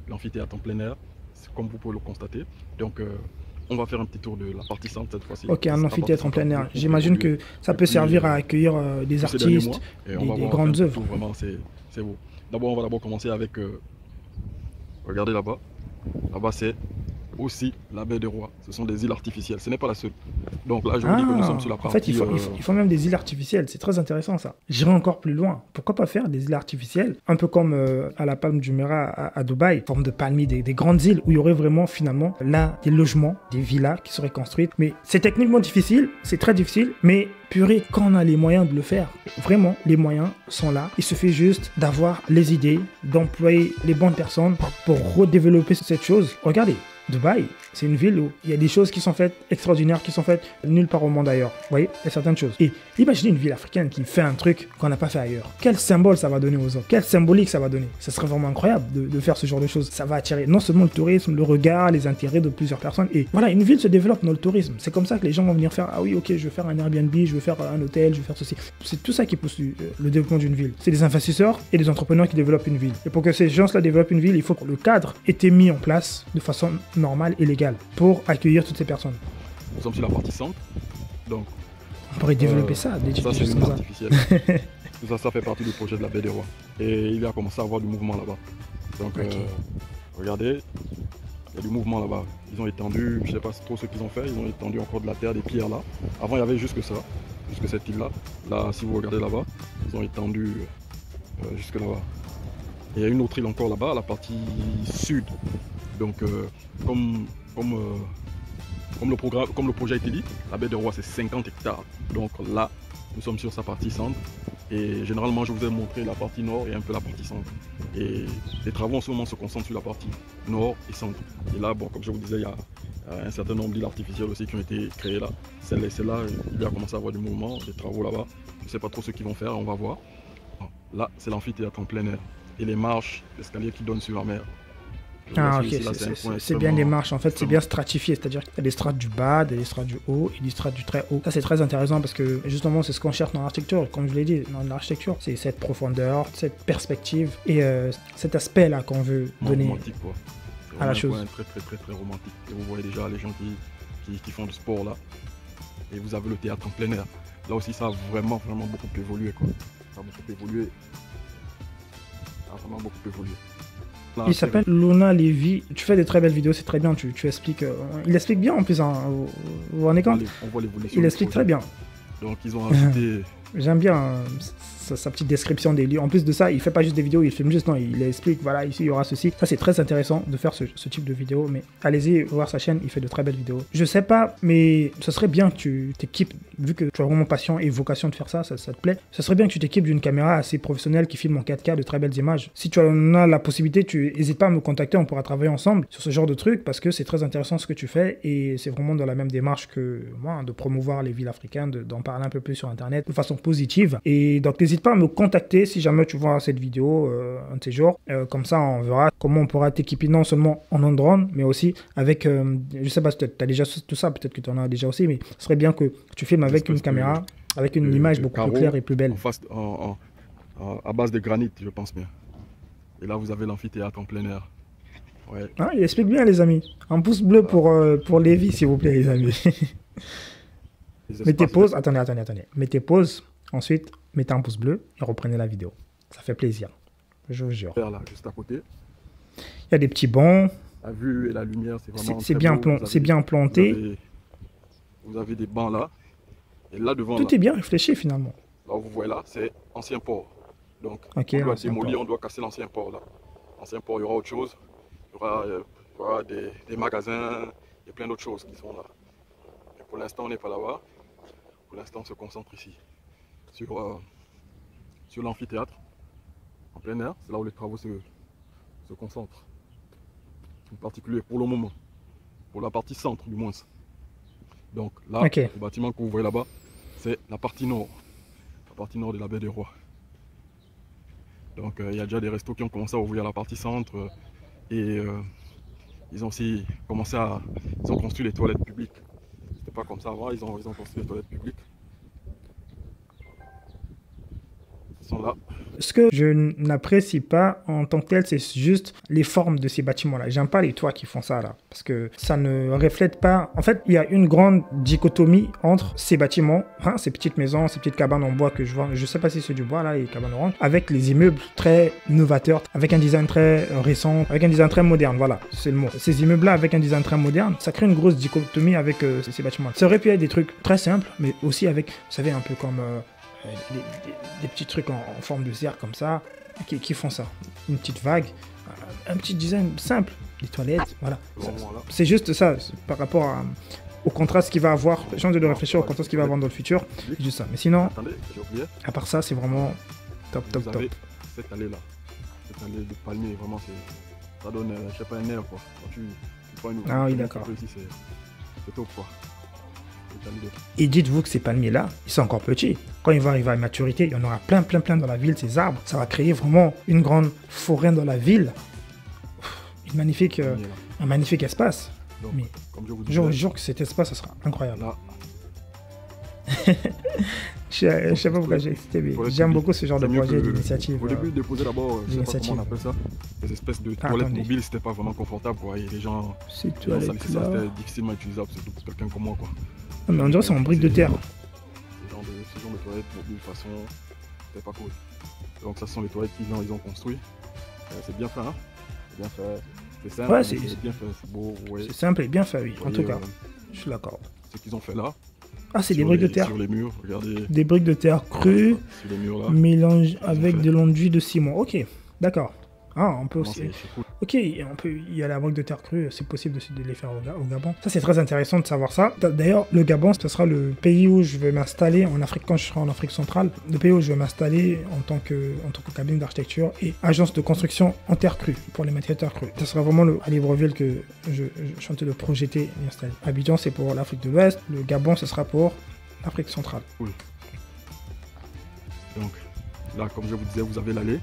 l'amphithéâtre en plein air, comme vous pouvez le constater. Donc, on va faire un petit tour de la partie centre cette fois-ci. Ok, un amphithéâtre en plein air. J'imagine que ça peut servir à accueillir des artistes, des grandes œuvres. Vraiment, c'est beau. D'abord, on va commencer avec... regardez là-bas. Là-bas, c'est aussi la Baie des Rois. Ce sont des îles artificielles. Ce n'est pas la seule. Donc là, je vous dis que nous sommes sur la partie... En fait, il faut même des îles artificielles. C'est très intéressant, ça. J'irai encore plus loin. Pourquoi pas faire des îles artificielles, un peu comme à la Palme du Mera à Dubaï, forme de palmier, des grandes îles où il y aurait vraiment, finalement, là, des logements, des villas qui seraient construites. Mais c'est techniquement difficile. C'est très difficile. Mais purée, quand on a les moyens de le faire, vraiment, les moyens sont là. Il suffit juste d'avoir les idées, d'employer les bonnes personnes pour redévelopper cette chose. Regardez. Dubaï, c'est une ville où il y a des choses qui sont faites extraordinaires, qui sont faites nulle part au monde ailleurs. Vous voyez, il y a certaines choses. Et imaginez une ville africaine qui fait un truc qu'on n'a pas fait ailleurs. Quel symbole ça va donner aux autres? Quelle symbolique ça va donner? Ça serait vraiment incroyable de faire ce genre de choses. Ça va attirer non seulement le tourisme, le regard, les intérêts de plusieurs personnes. Et voilà, une ville se développe dans le tourisme. C'est comme ça que les gens vont venir faire, ah oui, ok, je veux faire un Airbnb, je veux faire un hôtel, je veux faire ceci. C'est tout ça qui pousse le développement d'une ville. C'est des investisseurs et des entrepreneurs qui développent une ville. Et pour que ces gens-là développent une ville, il faut que le cadre ait été mis en place de façon normale et légale pour accueillir toutes ces personnes. Nous sommes sur la partie centre, donc on pourrait développer ça, des ça, choses c'est comme ça. artificielle. Tout ça fait partie du projet de la baie des Rois. Et il va commencer à avoir du mouvement là-bas. Donc regardez, il y a du mouvement là-bas. Ils ont étendu, je ne sais pas trop ce qu'ils ont fait, ils ont étendu encore de la terre, des pierres là. Avant il y avait juste ça, jusque cette île là. Là, si vous regardez là-bas, ils ont étendu jusque là-bas. Et il y a une autre île encore là-bas, la partie sud. Donc comme le projet a été dit, la baie des Rois c'est 50 hectares. Donc là, nous sommes sur sa partie centre. Et généralement, je vous ai montré la partie nord et un peu la partie centre. Et les travaux en ce moment se concentrent sur la partie nord et centre. Et là, bon, comme je vous disais, il y a un certain nombre d'îles artificielles aussi qui ont été créées là. Celle-là, il va commencer à avoir du mouvement, des travaux là-bas. Je ne sais pas trop ce qu'ils vont faire, on va voir. Là, c'est l'amphithéâtre en plein air. Et les marches, l'escalier qui donne sur la mer. Ah ok, c'est bien des marches, en fait c'est bien stratifié, c'est-à-dire qu'il y a des strates du bas, des strates du haut et des strates du très haut. Ça c'est très intéressant parce que justement c'est ce qu'on cherche dans l'architecture, comme je l'ai dit, dans l'architecture, c'est cette profondeur, cette perspective et cet aspect là qu'on veut donner romantique, quoi. À la chose. Très romantique. Et vous voyez déjà les gens qui font du sport là. Et vous avez le théâtre en plein air. Là aussi ça a vraiment beaucoup évolué, quoi. Ça a beaucoup évolué. Ça a vraiment beaucoup évolué. Là, il s'appelle Luna Levy. Tu fais des très belles vidéos, c'est très bien. Tu expliques. Il explique bien en plus. Hein, vous vous rendez compte? On voit l'évolution. Il explique très bien. Donc ils ont ajouté. J'aime bien sa petite description des lieux. En plus de ça, il fait pas juste des vidéos, il filme juste. Non, il explique. Voilà, ici il y aura ceci. Ça c'est très intéressant de faire ce type de vidéo. Mais allez-y voir sa chaîne, il fait de très belles vidéos. Je sais pas, mais ce serait bien que tu t'équipes. Vu que tu as vraiment passion et vocation de faire ça te plaît. Ce serait bien que tu t'équipes d'une caméra assez professionnelle qui filme en 4K de très belles images. Si tu en as la possibilité, tu n'hésites pas à me contacter, on pourra travailler ensemble sur ce genre de truc parce que c'est très intéressant ce que tu fais et c'est vraiment dans la même démarche que moi, hein, de promouvoir les villes africaines, d'en parler un peu plus sur internet de façon positive. Et donc n'hésite pas à me contacter si jamais tu vois cette vidéo un de ces jours. Comme ça, on verra comment on pourra t'équiper non seulement en drone, mais aussi avec, je sais pas si tu as déjà tout ça, peut-être que tu en as déjà aussi, mais ce serait bien que tu filmes avec une caméra, avec une image beaucoup plus claire et plus belle. À base de granit, je pense bien. Et là, vous avez l'amphithéâtre en plein air. Ouais. Ah, il explique bien, les amis. Un pouce bleu pour Lévi, s'il vous plaît, les amis. Mettez pause. Attendez. Mettez pause. Ensuite, mettez un pouce bleu et reprenez la vidéo. Ça fait plaisir. Je vous jure. Là, juste à côté. Il y a des petits bancs. La vue et la lumière, c'est vraiment c'est bien planté. Vous avez des bancs là. Et là devant, tout est bien réfléchi finalement. Là vous voyez là, c'est ancien port. Donc okay, on doit démolir, on doit casser l'ancien port là. Ancien port, il y aura autre chose. Il y aura des magasins et plein d'autres choses qui sont là. Mais pour l'instant, on n'est pas là-bas. Pour l'instant, on se concentre ici. Sur l'amphithéâtre, en plein air. C'est là où les travaux se concentrent. En particulier pour le moment. Pour la partie centre du moins. Donc là, le bâtiment que vous voyez là-bas, c'est la partie nord de la baie des Rois. Donc il y a déjà des restos qui ont commencé à ouvrir la partie centre et ils ont aussi commencé ils ont construit les toilettes publiques. C'était pas comme ça avant, ils ont construit les toilettes publiques. Ils sont là. Ce que je n'apprécie pas en tant que tel, c'est juste les formes de ces bâtiments-là. J'aime pas les toits qui font ça là, parce que ça ne reflète pas. En fait, il y a une grande dichotomie entre ces bâtiments, hein, ces petites maisons, ces petites cabanes en bois que je vois. Je sais pas si c'est du bois là, les cabanes oranges, avec les immeubles très novateurs, avec un design très récent, avec un design très moderne. Voilà, c'est le mot. Ces immeubles-là avec un design très moderne, ça crée une grosse dichotomie avec ces bâtiments. Ça aurait pu être des trucs très simples, mais aussi avec, vous savez, un peu comme des petits trucs en forme de cercle comme ça qui font ça, une petite vague, un petit design simple, des toilettes, voilà. C'est juste ça, par rapport au contraste qu'il va avoir, j'ai envie de réfléchir au contraste qu'il va avoir dans le futur, c'est juste ça. Mais sinon, à part ça, c'est vraiment top. Cette allée là, cette allée de palmier, vraiment ça donne, je sais pas, un air quoi. Quand tu pas une. Ah oui, d'accord. Ici, c'est top, quoi. Et dites-vous que ces palmiers-là, ils sont encore petits. Quand ils vont arriver à maturité, il y en aura plein dans la ville, ces arbres. Ça va créer vraiment une grande forêt dans la ville. Un magnifique espace. Donc, mais comme je vous je vous disais, jure que cet espace, ça sera incroyable. là, Je sais pas pourquoi j'ai excité, mais j'aime beaucoup ce genre de projet, d'initiative. Au début, déposer d'abord, je sais pas comment on appelle ça, des espèces de toilettes attendez. mobiles, c'était pas vraiment confortable, quoi. Et les gens, Ces ça toilettes-là. c'était difficilement utilisable, surtout pour quelqu'un comme moi, quoi. Ah, mais on dirait que c'est en briques de terre. Ce genre de toilettes mobiles, de toute façon, c'était pas cool. Donc ça, ce sont les toilettes qu'ils ont construit. C'est bien fait, hein. C'est bien fait. C'est simple, Ouais, c'est bien fait, c'est beau, ouais. C'est simple et bien fait, oui. En Voyez, tout cas, je suis d'accord. ce qu'ils ont fait là. Ah, c'est des sur briques de les- terre. Sur les murs, regardez. Des briques de terre crues, Sur les murs là. mélangées avec fait. de l'enduit de ciment. Ok, d'accord. Ah, on peut Vraiment, aussi. c'est cool. Ok, il y a la brique de terre crue, c'est possible de les faire au Gabon. Ça, c'est très intéressant de savoir ça. D'ailleurs, le Gabon, ce sera le pays où je vais m'installer en Afrique, quand je serai en Afrique centrale, le pays où je vais m'installer en tant que cabinet d'architecture et agence de construction en terre crue, pour les matériaux terre crue. Ce sera vraiment à Libreville que je suis en train de projeter et installer. Abidjan, c'est pour l'Afrique de l'Ouest. Le Gabon, ce sera pour l'Afrique centrale. Donc là, comme je vous disais, vous avez l'allée.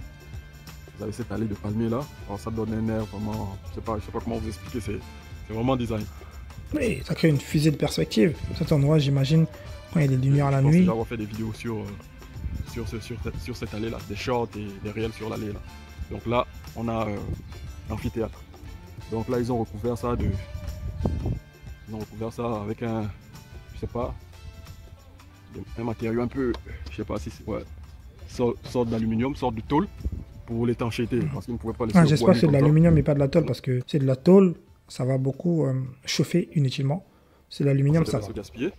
Vous avez cette allée de palmiers là. Alors ça donne un air vraiment. Je sais pas comment vous expliquer. C'est vraiment design. Oui, ça crée une fusée de perspective. Cet endroit, j'imagine, quand il y a des lumières la Je pense nuit. déjà avoir fait des vidéos sur cette allée là, des shorts et des réels sur l'allée là. Donc là, on a l'amphithéâtre. Donc là, ils ont recouvert ça avec un, je sais pas, un matériau un peu, je sais pas si c'est sorte d'aluminium, sorte de tôle pour l'étanchéité, parce qu'ils ne pouvaient pas laisser. Ah, j'espère que c'est de l'aluminium et pas de la tôle, parce que c'est de la tôle, ça va beaucoup chauffer inutilement. C'est de l'aluminium, ça va. Se gaspiller.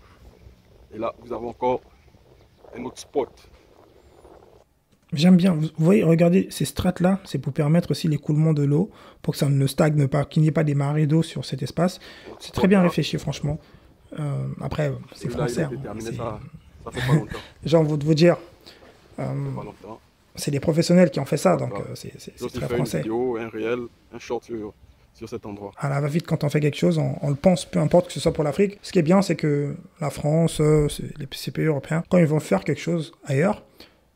Et là, vous avez encore un autre spot. J'aime bien. Vous voyez, regardez, ces strates-là, c'est pour permettre aussi l'écoulement de l'eau, pour que ça ne stagne pas, qu'il n'y ait pas des marées d'eau sur cet espace. C'est très bien réfléchi, franchement. Après, c'est français. Ça fait pas longtemps. J'ai envie de vous dire, Ça fait pas longtemps. c'est des professionnels qui ont fait ça, donc Voilà. c'est Ils ont très fait français. une vidéo, un réel, un short sur cet endroit. À la va-vite, quand on fait quelque chose, on le pense, peu importe que ce soit pour l'Afrique. Ce qui est bien, c'est que la France, ces pays européens, quand ils vont faire quelque chose ailleurs,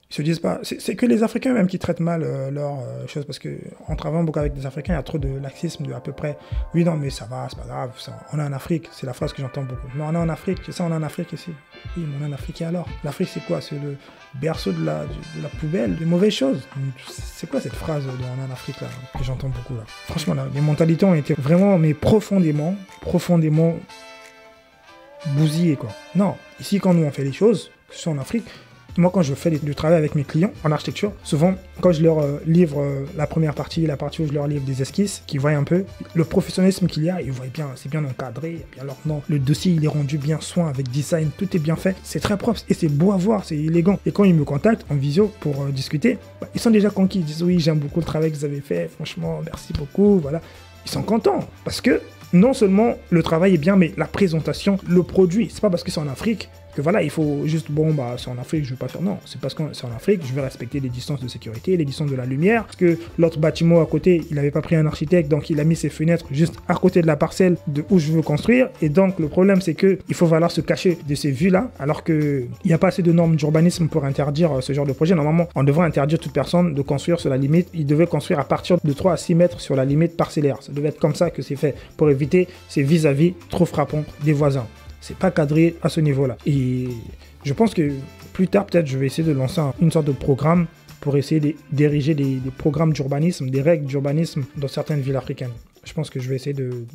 ils se disent pas. C'est que les Africains même qui traitent mal leurs choses, parce que en travaillant beaucoup avec des Africains, il y a trop de laxisme de à peu près. Oui, non, mais ça va, c'est pas grave. On est en Afrique, c'est la phrase que j'entends beaucoup. Mais on est en Afrique, c'est ça, on est en Afrique ici. Oui, mais on est en Afrique et alors? L'Afrique, c'est quoi? C'est le berceau de la poubelle, des mauvaises choses. C'est quoi cette phrase de on est en Afrique là, que j'entends beaucoup là? Franchement, là, les mentalités ont été vraiment, mais profondément bousillées, quoi. Non, ici, quand nous on fait les choses, que ce soit en Afrique, moi, quand je fais du travail avec mes clients en architecture, souvent, quand je leur livre la première partie, la partie où je leur livre des esquisses, qu'ils voient un peu le professionnalisme qu'il y a, ils voient bien, c'est bien encadré, il y a bien leur nom, le dossier, il est rendu bien soin avec design, tout est bien fait, c'est très propre et c'est beau à voir, c'est élégant. Et quand ils me contactent en visio pour discuter, ils sont déjà conquis, ils disent oui, j'aime beaucoup le travail que vous avez fait, franchement, merci beaucoup, voilà. Ils sont contents parce que non seulement le travail est bien, mais la présentation, le produit, c'est pas parce que c'est en Afrique que voilà, il faut juste, bon, bah, c'est en Afrique, je vais pas faire. Non, c'est parce que c'est en Afrique, je vais respecter les distances de sécurité, les distances de la lumière. Parce que l'autre bâtiment à côté, il n'avait pas pris un architecte, donc il a mis ses fenêtres juste à côté de la parcelle de où je veux construire. Et donc, le problème, c'est que il faut falloir se cacher de ces vues-là, alors qu'il n'y a pas assez de normes d'urbanisme pour interdire ce genre de projet. Normalement, on devrait interdire toute personne de construire sur la limite. Il devait construire à partir de 3 à 6 mètres sur la limite parcellaire. Ça devait être comme ça que c'est fait, pour éviter ces vis-à-vis trop frappants des voisins. C'est pas cadré à ce niveau-là. Et je pense que plus tard, peut-être, je vais essayer de lancer une sorte de programme pour essayer d'ériger des programmes d'urbanisme, des règles d'urbanisme dans certaines villes africaines. Je pense que je vais essayer de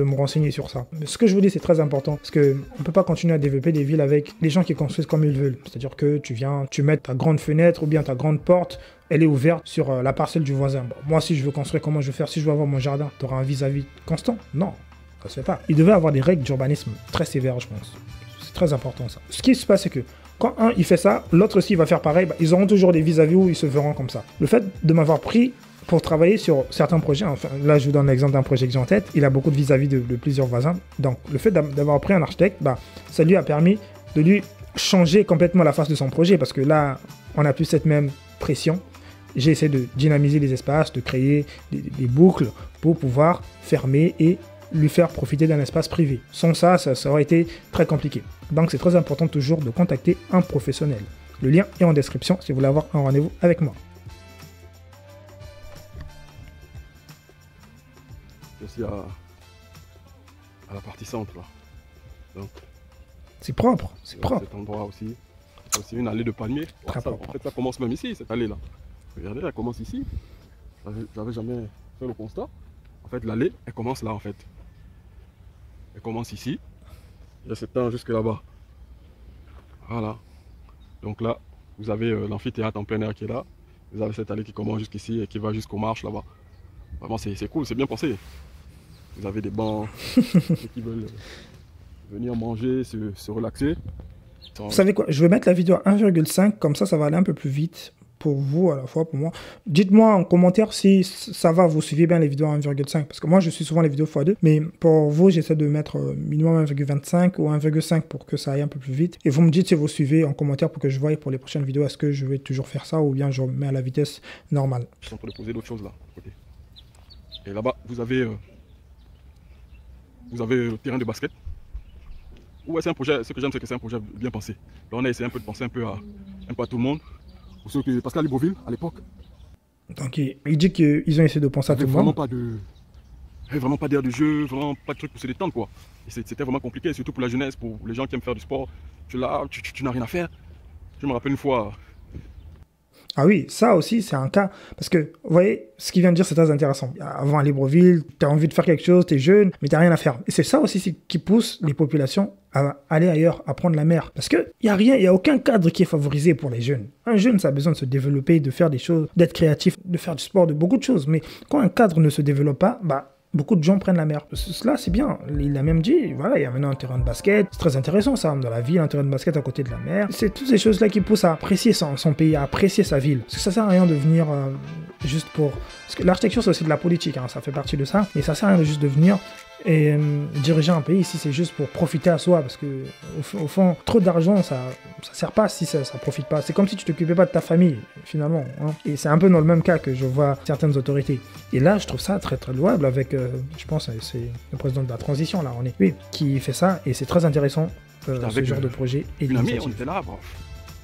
me renseigner sur ça. Mais ce que je vous dis, c'est très important, parce qu'on ne peut pas continuer à développer des villes avec les gens qui construisent comme ils veulent. C'est-à-dire que tu mets ta grande fenêtre ou bien ta grande porte, elle est ouverte sur la parcelle du voisin. Bon, moi, si je veux construire, comment je vais faire? Si je veux avoir mon jardin, tu auras un vis-à-vis constant? Non. Ça se fait pas. Il devait avoir des règles d'urbanisme très sévères, je pense. C'est très important, ça. Ce qui se passe, c'est que quand un, il fait ça, l'autre aussi, il va faire pareil, bah, ils auront toujours des vis-à-vis où ils se verront comme ça. Le fait de m'avoir pris pour travailler sur certains projets, enfin, là, je vous donne l'exemple d'un projet que j'ai en tête, il a beaucoup de vis-à-vis de plusieurs voisins. Donc, le fait d'avoir pris un architecte, bah, ça lui a permis de lui changer complètement la face de son projet, parce que là, on n'a plus cette même pression. J'ai essayé de dynamiser les espaces, de créer des boucles pour pouvoir fermer et lui faire profiter d'un espace privé. Sans ça, ça aurait été très compliqué. Donc c'est très important toujours de contacter un professionnel. Le lien est en description si vous voulez avoir un rendez-vous avec moi. Aussi à la partie centre là. Donc, c'est propre, c'est propre. Cet endroit aussi, c'est aussi une allée de palmiers. Très Ça, propre. en fait, ça commence même ici, cette allée là. Regardez, elle commence ici. J'avais jamais fait le constat. En fait, l'allée, elle commence là en fait. Elle commence ici. Il s'étend jusque là-bas. Voilà. Donc là, vous avez l'amphithéâtre en plein air qui est là. Vous avez cette allée qui commence jusqu'ici et qui va jusqu'aux marches là-bas. Vraiment, c'est cool, c'est bien pensé. Vous avez des bancs, ceux qui veulent venir manger, se relaxer. Vous savez quoi, je vais mettre la vidéo à 1,5, comme ça va aller un peu plus vite pour vous à la fois, pour moi. Dites-moi en commentaire si ça va, vous suivez bien les vidéos à 1,5, parce que moi je suis souvent les vidéos x2, mais pour vous j'essaie de mettre minimum 1,25 ou 1,5 pour que ça aille un peu plus vite. Et vous me dites si vous suivez en commentaire pour que je voie pour les prochaines vidéos, est-ce que je vais toujours faire ça ou bien je mets à la vitesse normale. Je suis en train de poser d'autres choses là, à côté. Et là-bas, vous avez le terrain de basket. Ouais, c'est un projet, ce que j'aime, c'est que c'est un projet bien pensé. Là, on a essayé un peu de penser un peu à tout le monde. Pour ceux que, parce qu'à Libreville, à l'époque, donc il dit qu'ils ont essayé de penser à tout le monde. Vraiment pas d'air de jeu, vraiment pas de trucs pour se détendre quoi. Et c'était vraiment compliqué, surtout pour la jeunesse, pour les gens qui aiment faire du sport. Tu es là, tu n'as rien à faire. Je me rappelle une fois. Ah oui, ça aussi, c'est un cas. Parce que, vous voyez, ce qu'il vient de dire, c'est très intéressant. Avant, à Libreville, tu as envie de faire quelque chose, tu es jeune, mais tu n'as rien à faire. Et c'est ça aussi qui pousse les populations à aller ailleurs, à prendre la mer. Parce qu'il n'y a rien, il n'y a aucun cadre qui est favorisé pour les jeunes. Un jeune, ça a besoin de se développer, de faire des choses, d'être créatif, de faire du sport, de beaucoup de choses. Mais quand un cadre ne se développe pas, beaucoup de gens prennent la mer. Cela, c'est bien. Il a même dit, voilà, il y a maintenant un terrain de basket. C'est très intéressant, ça, dans la ville, un terrain de basket à côté de la mer. C'est toutes ces choses-là qui poussent à apprécier son pays, à apprécier sa ville. Parce que ça sert à rien de venir juste pour... Parce que l'architecture, c'est aussi de la politique, hein, ça fait partie de ça. Mais ça sert à rien de juste de venir et diriger un pays ici, c'est juste pour profiter à soi. Parce que, au fond, trop d'argent, ça sert pas si ça profite pas. C'est comme si tu t'occupais pas de ta famille, finalement. Hein. Et c'est un peu dans le même cas que je vois certaines autorités. Et là, je trouve ça très, très louable avec, je pense, c'est le président de la transition, là, oui, qui fait ça. Et c'est très intéressant, ce genre de projet. Et une amie, on était là,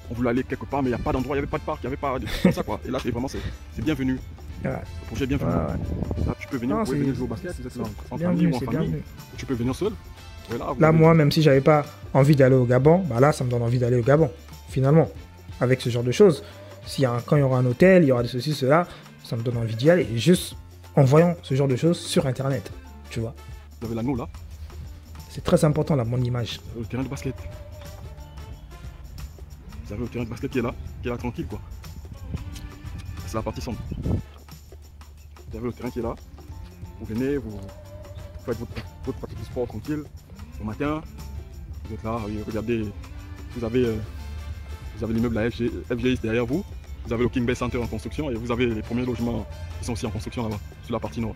on voulait aller quelque part, mais il n'y a pas d'endroit, il n'y avait pas de parc, il n'y avait pas de tout ça, quoi. Et là, c'est bienvenu. Ouais. Le projet est bienvenu. Ouais. Là, tu peux venir, venir jouer au basket, si vous êtes en famille ou en famille. Tu peux venir seul. Là, moi, même si j'avais pas envie d'aller au Gabon, là, ça me donne envie d'aller au Gabon, finalement. Avec ce genre de choses. Quand il y aura un hôtel, il y aura de ceci, cela, ça me donne envie d'y aller. Et juste en voyant ce genre de choses sur Internet, tu vois. Vous avez l'anneau, là. C'est très important, la bonne image. Le terrain de basket. Vous avez le terrain de basket qui est là tranquille, quoi. C'est la partie sombre. Vous avez le terrain qui est là. Vous venez, vous faites votre pratique du sport tranquille. Au matin, vous êtes là, regardez, vous avez l'immeuble la FGI derrière vous. Vous avez le King Bay Center en construction et vous avez les premiers logements qui sont aussi en construction là-bas, sur la partie nord.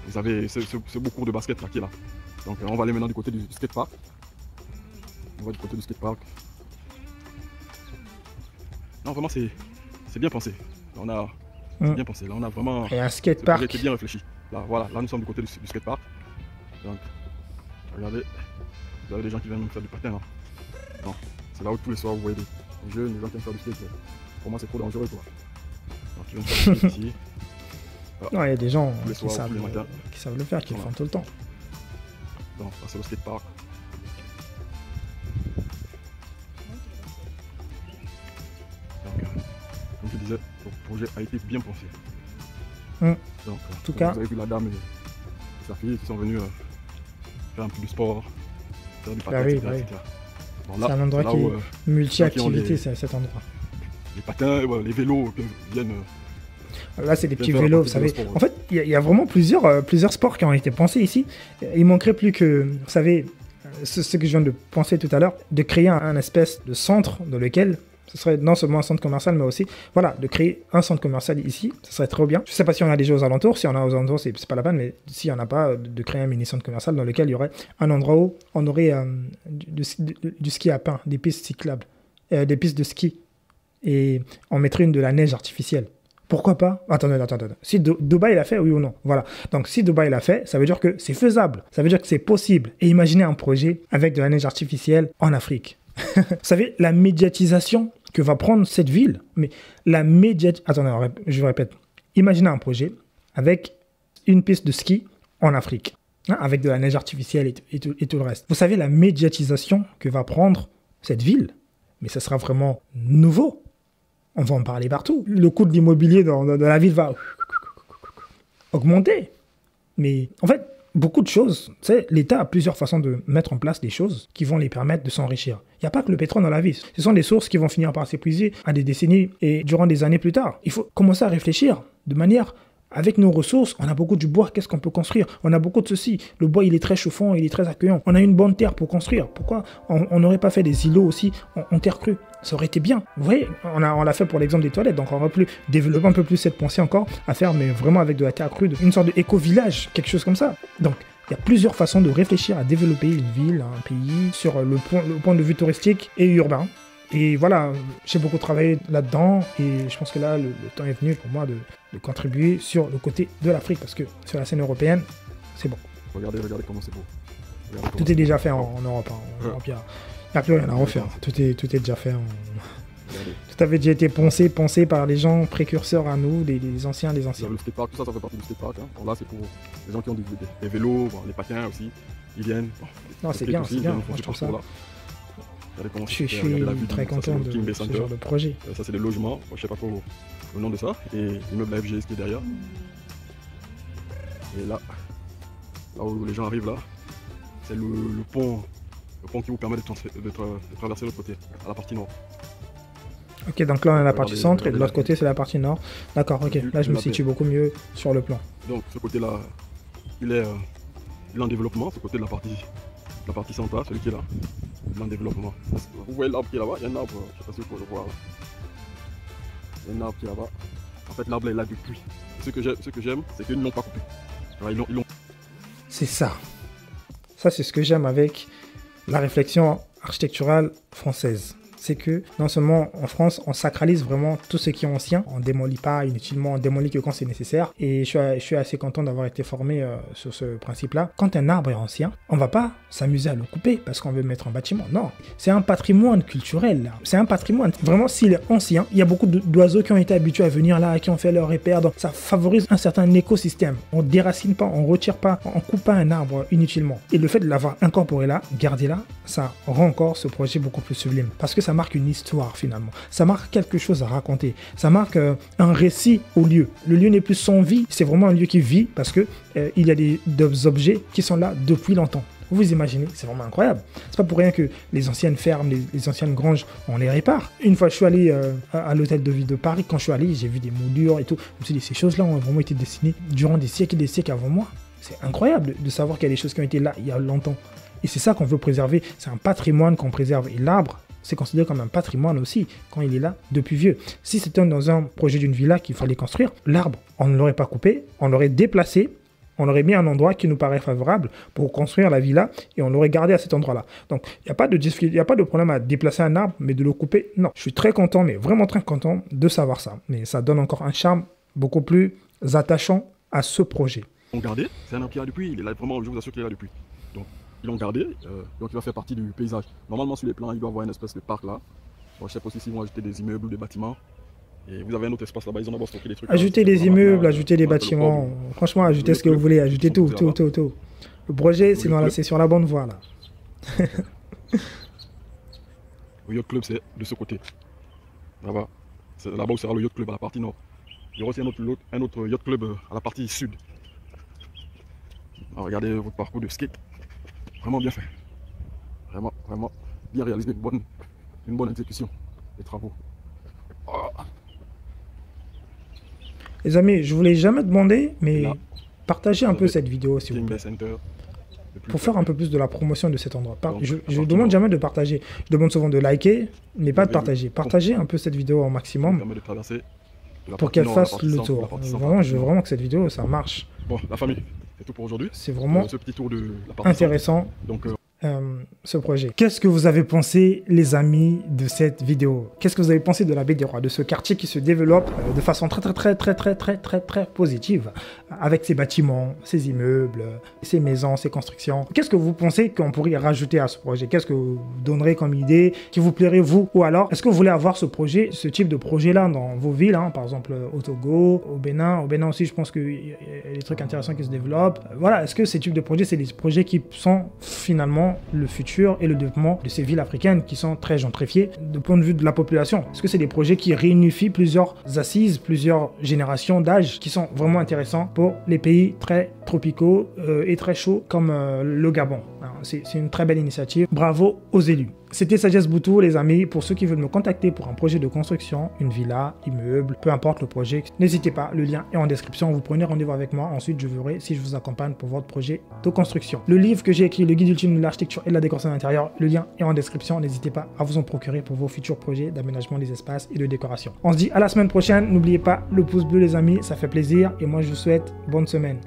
Vous avez ce beau cours de basket là qui est là. Donc on va aller maintenant du côté du skatepark. On va du côté du skatepark. Non, vraiment c'est bien pensé. Là, on a bien pensé. Là on a vraiment. Et un skatepark. C'était bien réfléchi. Là voilà, là nous sommes du côté du skatepark. Donc regardez, vous avez des gens qui viennent faire du patin là. Non, c'est là où tous les soirs vous voyez des jeunes, des gens qui viennent faire du skate. Pour moi c'est trop dangereux quoi. Donc ils viennent faire du skate ici. Non, il y a des gens qui savent le faire, qui le font tout le temps. Donc là c'est le skatepark. Comme je disais, le projet a été bien pensé. Donc, en tout cas, vous avez vu la dame et sa fille qui sont venues faire un peu de sport, faire du patin, etc. Bon, c'est un endroit qui est multi-activité, cet endroit. Les patins, les vélos viennent. Là, c'est des petits vélos, vous savez. En fait, il y a vraiment plusieurs sports qui ont été pensés ici. Il manquerait plus que, vous savez, ce que je viens de penser tout à l'heure, de créer un espèce de centre dans lequel ce serait non seulement un centre commercial, mais aussi, voilà, de créer un centre commercial ici, ce serait trop bien. Je ne sais pas si on a des choses aux alentours, si on a aux alentours, c'est pas la peine, mais s'il n'y en a pas, de créer un mini-centre commercial dans lequel il y aurait un endroit où on aurait du ski à pain, des pistes cyclables, des pistes de ski, et on mettrait une de la neige artificielle. Pourquoi pas? Attendez. Si Dubaï l'a fait, oui ou non? Voilà. Donc, si Dubaï l'a fait, ça veut dire que c'est faisable. Ça veut dire que c'est possible. Et imaginez un projet avec de la neige artificielle en Afrique. Vous savez, la médiatisation que va prendre cette ville, mais Attendez, je répète. Imaginez un projet avec une piste de ski en Afrique, hein, avec de la neige artificielle et tout le reste. Vous savez, la médiatisation que va prendre cette ville, mais ça sera vraiment nouveau. On va en parler partout. Le coût de l'immobilier dans la ville va augmenter. Mais en fait, beaucoup de choses, l'État a plusieurs façons de mettre en place des choses qui vont les permettre de s'enrichir. Il n'y a pas que le pétrole dans la vie. Ce sont des sources qui vont finir par s'épuiser à des décennies et durant des années plus tard. Il faut commencer à réfléchir de manière... Avec nos ressources, on a beaucoup du bois, qu'est-ce qu'on peut construire? On a beaucoup de ceci. Le bois, il est très chauffant, il est très accueillant. On a une bonne terre pour construire. Pourquoi on n'aurait pas fait des îlots aussi en terre crue? Ça aurait été bien. Vous voyez, on l'a fait pour l'exemple des toilettes, donc on aurait pu développer un peu plus cette pensée encore à faire, mais vraiment avec de la terre crue, une sorte d'éco-village, quelque chose comme ça. Donc, il y a plusieurs façons de réfléchir à développer une ville, un pays, sur le point de vue touristique et urbain. Et voilà, j'ai beaucoup travaillé là-dedans et je pense que là, le temps est venu pour moi de contribuer sur le côté de l'Afrique parce que sur la scène européenne, c'est bon. Regardez comment c'est beau. Tout est déjà fait en Europe. En Europe, il n'y a plus rien à refaire. Tout est déjà fait. Tout avait déjà été pensé par les gens précurseurs à nous, les anciens. Le skatepark, tout ça fait partie du skatepark. Hein. Bon, là, c'est pour les gens qui ont des vélos, les patins aussi. Ils viennent. Non, c'est bien, moi je trouve ça. Je suis très content de ce genre de projet. Ça, c'est des logements, je ne sais pas trop le nom de ça. Et l'immeuble FGS qui est derrière. Et là où les gens arrivent là, c'est le pont qui vous permet de traverser l'autre côté, à la partie nord. Ok, donc là on a la partie centre et de l'autre côté c'est la partie nord. D'accord, ok, là je me situe beaucoup mieux sur le plan. Donc ce côté-là, il est en développement, ce côté de la partie centrale, celui qui est là. En développement. Vous voyez l'arbre qui est là-bas, il y a un arbre, je ne sais pas si vous pouvez le voir là. Il y a un arbre qui est là-bas. En fait l'arbre est là depuis. Ce que j'aime, c'est qu'ils ne l'ont pas coupé. C'est ça. Ça c'est ce que j'aime avec la réflexion architecturale française. C'est que non seulement en France, on sacralise vraiment tout ce qui est ancien, on démolit pas inutilement, on démolit que quand c'est nécessaire. Et je suis assez content d'avoir été formé sur ce principe-là. Quand un arbre est ancien, on va pas s'amuser à le couper parce qu'on veut le mettre en bâtiment. Non, c'est un patrimoine culturel. C'est un patrimoine. Vraiment, s'il est ancien, il y a beaucoup d'oiseaux qui ont été habitués à venir là, qui ont fait leur repère. Donc ça favorise un certain écosystème. On déracine pas, on retire pas, on coupe pas un arbre inutilement. Et le fait de l'avoir incorporé là, gardé là, ça rend encore ce projet beaucoup plus sublime. Parce que ça marque une histoire finalement. Ça marque quelque chose à raconter. Ça marque un récit au lieu. Le lieu n'est plus sans vie, c'est vraiment un lieu qui vit parce que il y a des objets qui sont là depuis longtemps. Vous imaginez, c'est vraiment incroyable. C'est pas pour rien que les anciennes fermes, les anciennes granges, on les répare. Une fois, je suis allé à l'hôtel de ville de Paris. Quand je suis allé, j'ai vu des moulures et tout. Je me suis dit, ces choses-là ont vraiment été dessinées durant des siècles et des siècles avant moi. C'est incroyable de savoir qu'il y a des choses qui ont été là il y a longtemps. Et c'est ça qu'on veut préserver. C'est un patrimoine qu'on préserve. Et l'arbre, c'est considéré comme un patrimoine aussi quand il est là depuis vieux. Si c'était dans un projet d'une villa qu'il fallait construire, l'arbre, on ne l'aurait pas coupé, on l'aurait déplacé, on l'aurait mis à un endroit qui nous paraît favorable pour construire la villa et on l'aurait gardé à cet endroit-là. Donc, il n'y a pas de problème à déplacer un arbre, mais de le couper, non. Je suis très content, mais vraiment très content de savoir ça. Mais ça donne encore un charme beaucoup plus attachant à ce projet. Ils l'ont gardé, c'est un arbre qui est là depuis, il est là vraiment, je vous assure qu'il est là depuis. Donc, ils l'ont gardé, donc il va faire partie du paysage. Normalement, sur les plans, il doit y avoir une espèce de parc là. Bon, je sais pas s'ils vont ajouter des immeubles ou des bâtiments. Et vous avez un autre espace là-bas, ils ont d'abord stocké des trucs. Ajouter des immeubles, ajouter des bâtiments. Franchement, ajoutez ce que vous voulez, ajoutez tout. Le projet, c'est sur la bonne voie là. Le yacht club, c'est de ce côté. Là-bas. C'est là-bas où sera le yacht club à la partie nord. Il y aura aussi un autre yacht club à la partie sud. Alors, regardez votre parcours de skate. Vraiment bien fait. Vraiment bien réalisé. Une bonne exécution des travaux. Oh. Les amis, je ne vous l'ai jamais demandé, mais là, partagez un peu cette vidéo s'il vous plaît. Pour faire un peu plus de la promotion de cet endroit. Je ne demande jamais de partager. Je demande souvent de liker, mais pas de partager. Partagez un peu cette vidéo au maximum pour qu'elle fasse le tour. Vraiment, je veux vraiment que cette vidéo, ça marche. Bon, la famille, c'est tout pour aujourd'hui. C'est vraiment ce petit tour de la partie intéressant. Donc, ce projet. Qu'est-ce que vous avez pensé, les amis, de cette vidéo? Qu'est-ce que vous avez pensé de la Baie des Rois, de ce quartier qui se développe de façon très positive, avec ses bâtiments, ses immeubles, ses maisons, ses constructions? Qu'est-ce que vous pensez qu'on pourrait rajouter à ce projet? Qu'est-ce que vous donnerez comme idée qui vous plairait, vous? Ou alors, est-ce que vous voulez avoir ce projet, ce type de projet-là dans vos villes, hein, par exemple au Togo, au Bénin? Au Bénin aussi, je pense qu'il y a des trucs intéressants qui se développent. Voilà, est-ce que ces types de projets, c'est des projets qui sont finalement le futur et le développement de ces villes africaines qui sont très gentrifiées du point de vue de la population? Est-ce que c'est des projets qui réunifient plusieurs assises, plusieurs générations d'âge qui sont vraiment intéressants pour les pays très tropicaux et très chauds comme le Gabon? C'est une très belle initiative. Bravo aux élus. C'était Sagesse Boutou, les amis. Pour ceux qui veulent me contacter pour un projet de construction, une villa, immeuble, peu importe le projet, n'hésitez pas, le lien est en description. Vous prenez rendez-vous avec moi. Ensuite, je verrai si je vous accompagne pour votre projet de construction. Le livre que j'ai écrit, le guide ultime de l'architecture et de la décoration intérieure, le lien est en description. N'hésitez pas à vous en procurer pour vos futurs projets d'aménagement des espaces et de décoration. On se dit à la semaine prochaine. N'oubliez pas le pouce bleu, les amis, ça fait plaisir. Et moi, je vous souhaite bonne semaine.